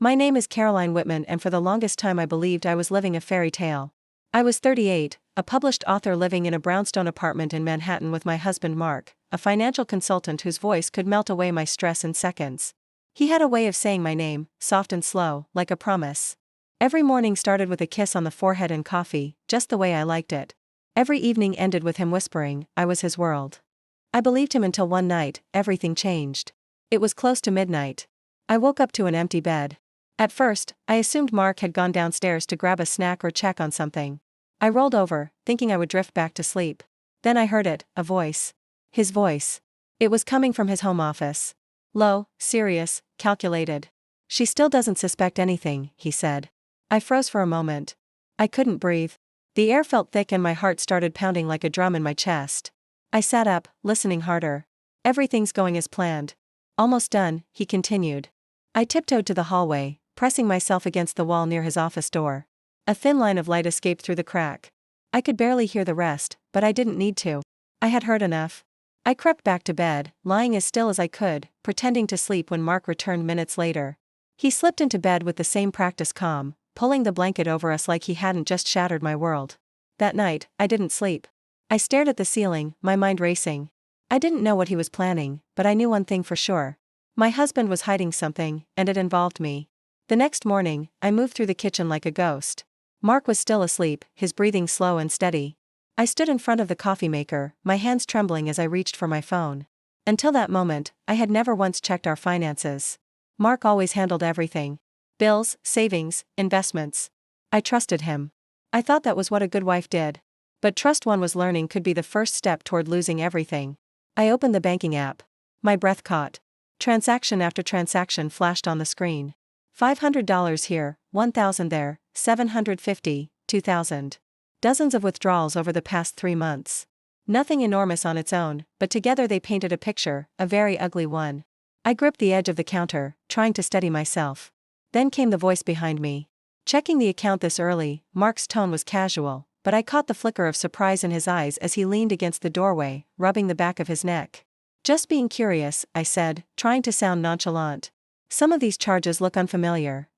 My name is Caroline Whitman, and for the longest time I believed I was living a fairy tale. I was 38, a published author living in a brownstone apartment in Manhattan with my husband Mark, a financial consultant whose voice could melt away my stress in seconds. He had a way of saying my name, soft and slow, like a promise. Every morning started with a kiss on the forehead and coffee, just the way I liked it. Every evening ended with him whispering, I was his world. I believed him until one night, everything changed. It was close to midnight. I woke up to an empty bed. At first, I assumed Mark had gone downstairs to grab a snack or check on something. I rolled over, thinking I would drift back to sleep. Then I heard it, a voice. His voice. It was coming from his home office. Low, serious, calculated. She still doesn't suspect anything, he said. I froze for a moment. I couldn't breathe. The air felt thick and my heart started pounding like a drum in my chest. I sat up, listening harder. Everything's going as planned. Almost done, he continued. I tiptoed to the hallway, pressing myself against the wall near his office door. A thin line of light escaped through the crack. I could barely hear the rest, but I didn't need to. I had heard enough. I crept back to bed, lying as still as I could, pretending to sleep when Mark returned minutes later. He slipped into bed with the same practiced calm, pulling the blanket over us like he hadn't just shattered my world. That night, I didn't sleep. I stared at the ceiling, my mind racing. I didn't know what he was planning, but I knew one thing for sure. My husband was hiding something, and it involved me. The next morning, I moved through the kitchen like a ghost. Mark was still asleep, his breathing slow and steady. I stood in front of the coffee maker, my hands trembling as I reached for my phone. Until that moment, I had never once checked our finances. Mark always handled everything. Bills, savings, investments. I trusted him. I thought that was what a good wife did. But trust one was learning could be the first step toward losing everything. I opened the banking app. My breath caught. Transaction after transaction flashed on the screen. $500 here, $1,000 there, $750, $2,000. Dozens of withdrawals over the past 3 months. Nothing enormous on its own, but together they painted a picture, a very ugly one. I gripped the edge of the counter, trying to steady myself. Then came the voice behind me. Checking the account this early, Mark's tone was casual, but I caught the flicker of surprise in his eyes as he leaned against the doorway, rubbing the back of his neck. Just being curious, I said, trying to sound nonchalant. Some of these charges look unfamiliar.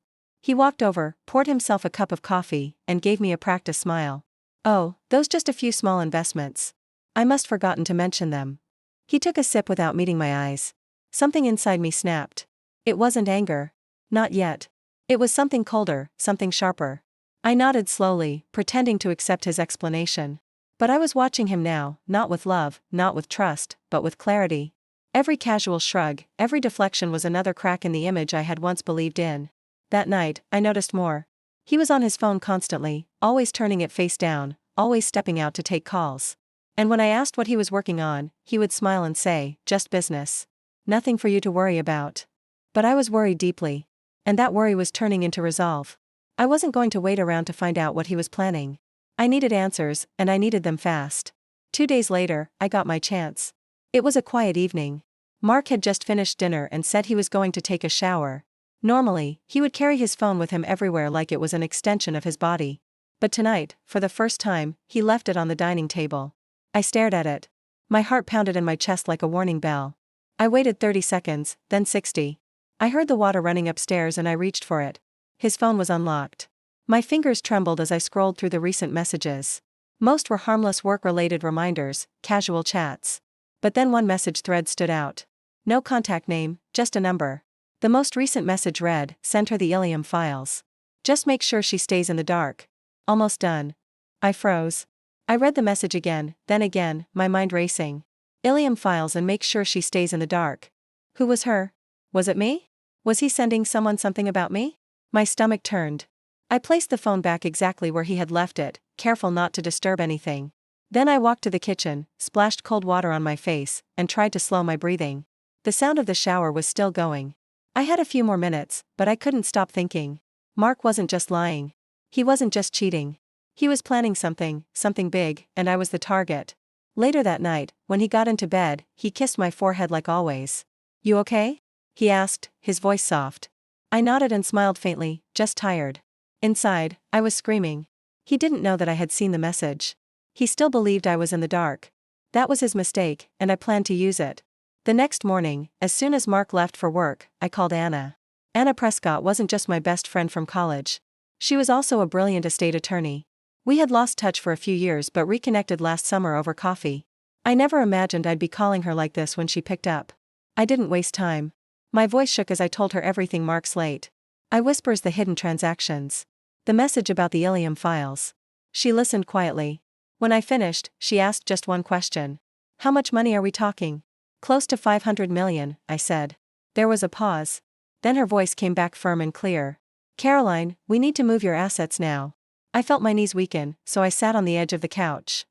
He walked over, poured himself a cup of coffee, and gave me a practiced smile. Oh, those just a few small investments. I must forgotten to mention them. He took a sip without meeting my eyes. Something inside me snapped. It wasn't anger. Not yet. It was something colder, something sharper. I nodded slowly, pretending to accept his explanation. But I was watching him now, not with love, not with trust, but with clarity. Every casual shrug, every deflection was another crack in the image I had once believed in. That night, I noticed more. He was on his phone constantly, always turning it face down, always stepping out to take calls. And when I asked what he was working on, he would smile and say, just business. Nothing for you to worry about. But I was worried deeply. And that worry was turning into resolve. I wasn't going to wait around to find out what he was planning. I needed answers, and I needed them fast. 2 days later, I got my chance. It was a quiet evening. Mark had just finished dinner and said he was going to take a shower. Normally, he would carry his phone with him everywhere like it was an extension of his body. But tonight, for the first time, he left it on the dining table. I stared at it. My heart pounded in my chest like a warning bell. I waited 30 seconds, then 60. I heard the water running upstairs and I reached for it. His phone was unlocked. My fingers trembled as I scrolled through the recent messages. Most were harmless work-related reminders, casual chats. But then one message thread stood out. No contact name, just a number. The most recent message read, send her the Ilium files. Just make sure she stays in the dark. Almost done. I froze. I read the message again, then again, my mind racing. Ilium files and make sure she stays in the dark. Who was her? Was it me? Was he sending someone something about me? My stomach turned. I placed the phone back exactly where he had left it, careful not to disturb anything. Then I walked to the kitchen, splashed cold water on my face, and tried to slow my breathing. The sound of the shower was still going. I had a few more minutes, but I couldn't stop thinking. Mark wasn't just lying. He wasn't just cheating. He was planning something big, and I was the target. Later that night, when he got into bed, he kissed my forehead like always. You okay? He asked, his voice soft. I nodded and smiled faintly, just tired. Inside, I was screaming. He didn't know that I had seen the message. He still believed I was in the dark. That was his mistake, and I planned to use it. The next morning, as soon as Mark left for work, I called Anna. Anna Prescott wasn't just my best friend from college. She was also a brilliant estate attorney. We had lost touch for a few years but reconnected last summer over coffee. I never imagined I'd be calling her like this when she picked up. I didn't waste time. My voice shook as I told her everything Mark's late. I whispers the hidden transactions. The message about the Ilium files. She listened quietly. When I finished, she asked just one question. How much money are we talking? Close to 500 million, I said. There was a pause. Then her voice came back firm and clear. Caroline, we need to move your assets now. I felt my knees weaken, so I sat on the edge of the couch.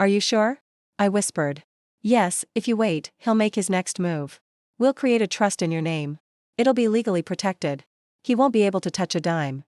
Are you sure? I whispered. Yes, if you wait, he'll make his next move. We'll create a trust in your name. It'll be legally protected. He won't be able to touch a dime.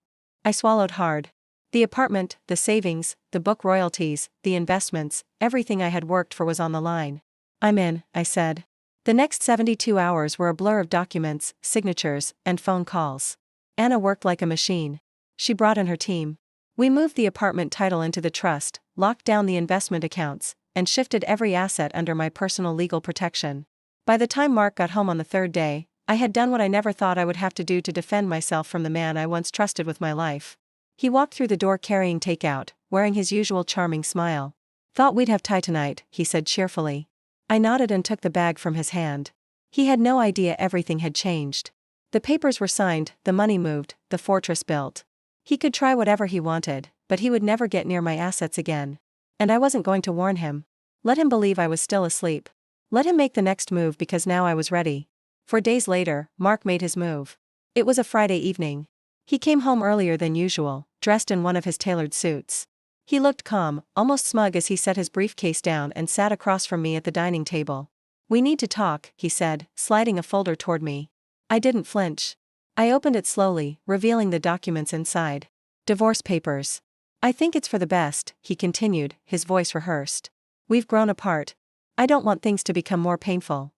I swallowed hard. The apartment, the savings, the book royalties, the investments, everything I had worked for was on the line. I'm in, I said. The next 72 hours were a blur of documents, signatures, and phone calls. Anna worked like a machine. She brought in her team. We moved the apartment title into the trust, locked down the investment accounts, and shifted every asset under my personal legal protection. By the time Mark got home on the third day, I had done what I never thought I would have to do to defend myself from the man I once trusted with my life. He walked through the door carrying takeout, wearing his usual charming smile. Thought we'd have Thai tonight, he said cheerfully. I nodded and took the bag from his hand. He had no idea everything had changed. The papers were signed, the money moved, the fortress built. He could try whatever he wanted, but he would never get near my assets again. And I wasn't going to warn him. Let him believe I was still asleep. Let him make the next move because now I was ready. 4 days later, Mark made his move. It was a Friday evening. He came home earlier than usual, dressed in one of his tailored suits. He looked calm, almost smug as he set his briefcase down and sat across from me at the dining table. We need to talk, he said, sliding a folder toward me. I didn't flinch. I opened it slowly, revealing the documents inside. Divorce papers. I think it's for the best, he continued, his voice rehearsed. We've grown apart. I don't want things to become more painful.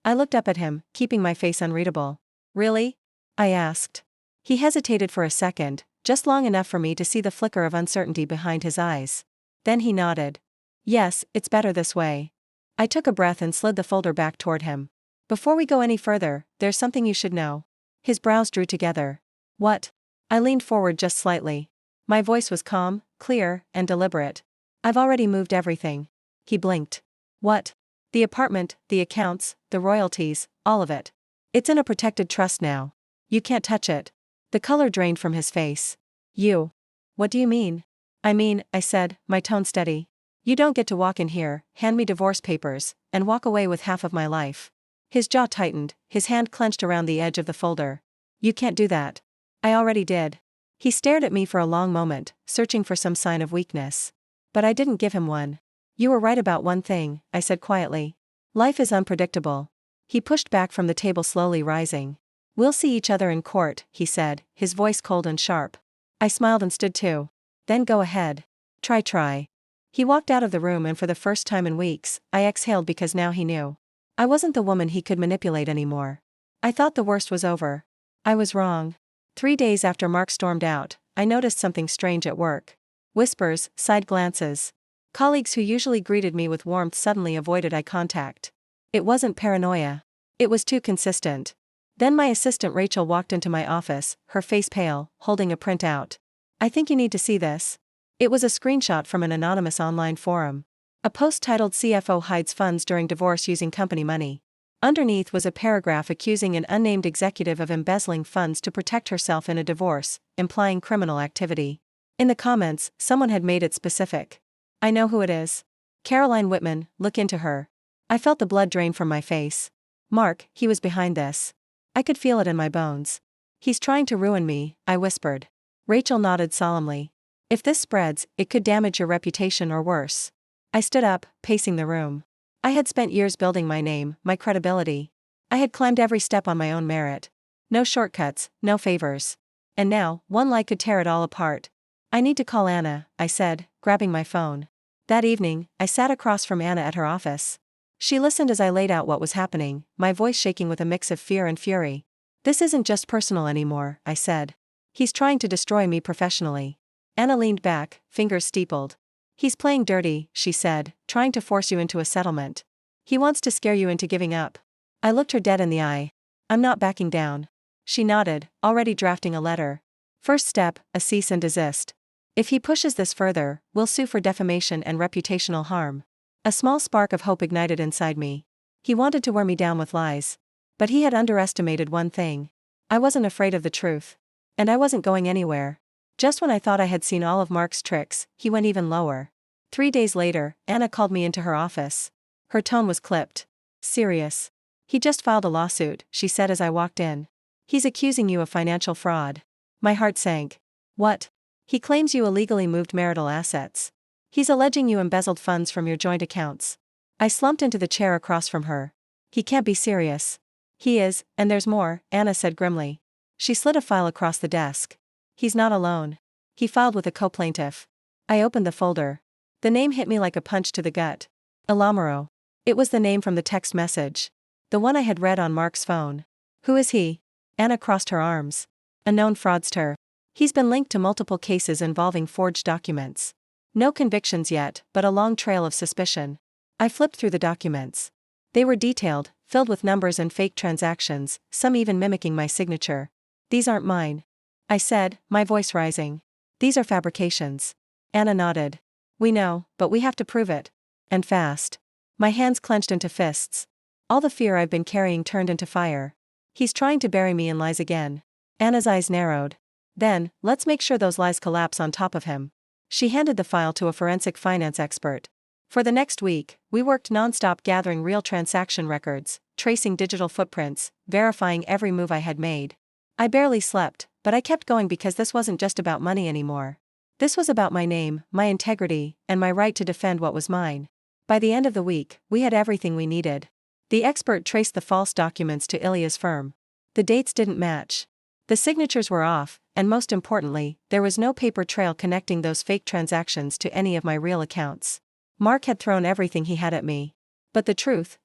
I looked up at him, keeping my face unreadable. Really? I asked. He hesitated for a second, just long enough for me to see the flicker of uncertainty behind his eyes. Then he nodded. Yes, it's better this way. I took a breath and slid the folder back toward him. Before we go any further, there's something you should know. His brows drew together. What? I leaned forward just slightly. My voice was calm, clear, and deliberate. I've already moved everything. He blinked. What? The apartment, the accounts, the royalties, all of it. It's in a protected trust now. You can't touch it. The color drained from his face. You. What do you mean? I said, my tone steady. You don't get to walk in here, hand me divorce papers, and walk away with half of my life. His jaw tightened, his hand clenched around the edge of the folder. You can't do that. I already did. He stared at me for a long moment, searching for some sign of weakness. But I didn't give him one. You were right about one thing, I said quietly. Life is unpredictable. He pushed back from the table slowly rising. We'll see each other in court, he said, his voice cold and sharp. I smiled and stood too. Then go ahead. Try. He walked out of the room and for the first time in weeks, I exhaled because now he knew. I wasn't the woman he could manipulate anymore. I thought the worst was over. I was wrong. 3 days after Mark stormed out, I noticed something strange at work. Whispers, side glances. Colleagues who usually greeted me with warmth suddenly avoided eye contact. It wasn't paranoia. It was too consistent. Then my assistant Rachel walked into my office, her face pale, holding a printout. I think you need to see this. It was a screenshot from an anonymous online forum. A post titled CFO hides funds during divorce using company money. Underneath was a paragraph accusing an unnamed executive of embezzling funds to protect herself in a divorce, implying criminal activity. In the comments, someone had made it specific. I know who it is. Caroline Whitman, look into her. I felt the blood drain from my face. Mark, he was behind this. I could feel it in my bones. He's trying to ruin me, I whispered. Rachel nodded solemnly. If this spreads, it could damage your reputation or worse. I stood up, pacing the room. I had spent years building my name, my credibility. I had climbed every step on my own merit. No shortcuts, no favors. And now, one lie could tear it all apart. I need to call Anna, I said, grabbing my phone. That evening, I sat across from Anna at her office. She listened as I laid out what was happening, my voice shaking with a mix of fear and fury. This isn't just personal anymore, I said. He's trying to destroy me professionally. Anna leaned back, fingers steepled. He's playing dirty, she said, trying to force you into a settlement. He wants to scare you into giving up. I looked her dead in the eye. I'm not backing down. She nodded, already drafting a letter. First step, a cease and desist. If he pushes this further, we'll sue for defamation and reputational harm. A small spark of hope ignited inside me. He wanted to wear me down with lies. But he had underestimated one thing. I wasn't afraid of the truth. And I wasn't going anywhere. Just when I thought I had seen all of Mark's tricks, he went even lower. 3 days later, Anna called me into her office. Her tone was clipped. Serious. He just filed a lawsuit, she said as I walked in. He's accusing you of financial fraud. My heart sank. What? He claims you illegally moved marital assets. He's alleging you embezzled funds from your joint accounts. I slumped into the chair across from her. He can't be serious. He is, and there's more, Anna said grimly. She slid a file across the desk. He's not alone. He filed with a co-plaintiff. I opened the folder. The name hit me like a punch to the gut. Elamaro. It was the name from the text message. The one I had read on Mark's phone. Who is he? Anna crossed her arms. A known fraudster. He's been linked to multiple cases involving forged documents. No convictions yet, but a long trail of suspicion. I flipped through the documents. They were detailed, filled with numbers and fake transactions, some even mimicking my signature. These aren't mine. I said, my voice rising. These are fabrications. Anna nodded. We know, but we have to prove it. And fast. My hands clenched into fists. All the fear I've been carrying turned into fire. He's trying to bury me in lies again. Anna's eyes narrowed. Then, let's make sure those lies collapse on top of him. She handed the file to a forensic finance expert. For the next week, we worked nonstop gathering real transaction records, tracing digital footprints, verifying every move I had made. I barely slept, but I kept going because this wasn't just about money anymore. This was about my name, my integrity, and my right to defend what was mine. By the end of the week, we had everything we needed. The expert traced the false documents to Ilya's firm. The dates didn't match. The signatures were off, and most importantly, there was no paper trail connecting those fake transactions to any of my real accounts. Mark had thrown everything he had at me. But the truth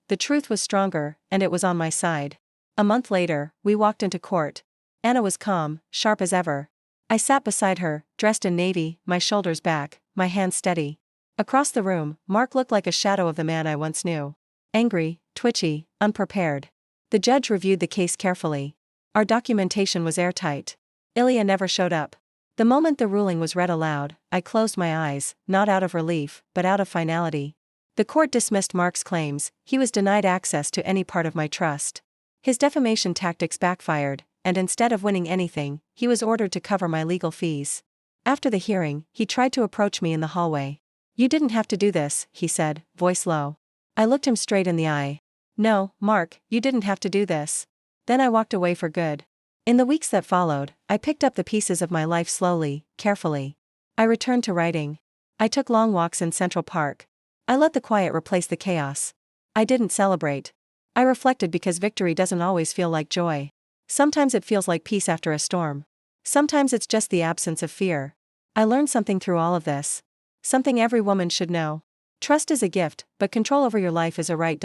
was stronger, and it was on my side. A month later, we walked into court. Anna was calm, sharp as ever. I sat beside her, dressed in navy, my shoulders back, my hands steady. Across the room, Mark looked like a shadow of the man I once knew. Angry, twitchy, unprepared. The judge reviewed the case carefully. Our documentation was airtight. Ilya never showed up. The moment the ruling was read aloud, I closed my eyes, not out of relief, but out of finality. The court dismissed Mark's claims. He was denied access to any part of my trust. His defamation tactics backfired, and instead of winning anything, he was ordered to cover my legal fees. After the hearing, he tried to approach me in the hallway. You didn't have to do this, he said, voice low. I looked him straight in the eye. No, Mark, you didn't have to do this. Then I walked away for good. In the weeks that followed, I picked up the pieces of my life slowly, carefully. I returned to writing. I took long walks in Central Park. I let the quiet replace the chaos. I didn't celebrate. I reflected because victory doesn't always feel like joy. Sometimes it feels like peace after a storm. Sometimes it's just the absence of fear. I learned something through all of this. Something every woman should know. Trust is a gift, but control over your life is a right.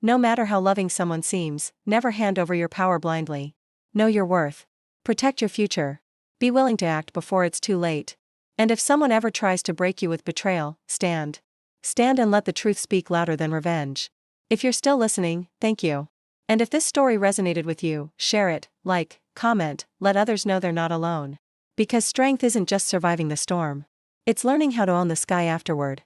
No matter how loving someone seems, never hand over your power blindly. Know your worth. Protect your future. Be willing to act before it's too late. And if someone ever tries to break you with betrayal, stand. Stand and let the truth speak louder than revenge. If you're still listening, thank you. And if this story resonated with you, share it, like, comment, let others know they're not alone. Because strength isn't just surviving the storm. It's learning how to own the sky afterward.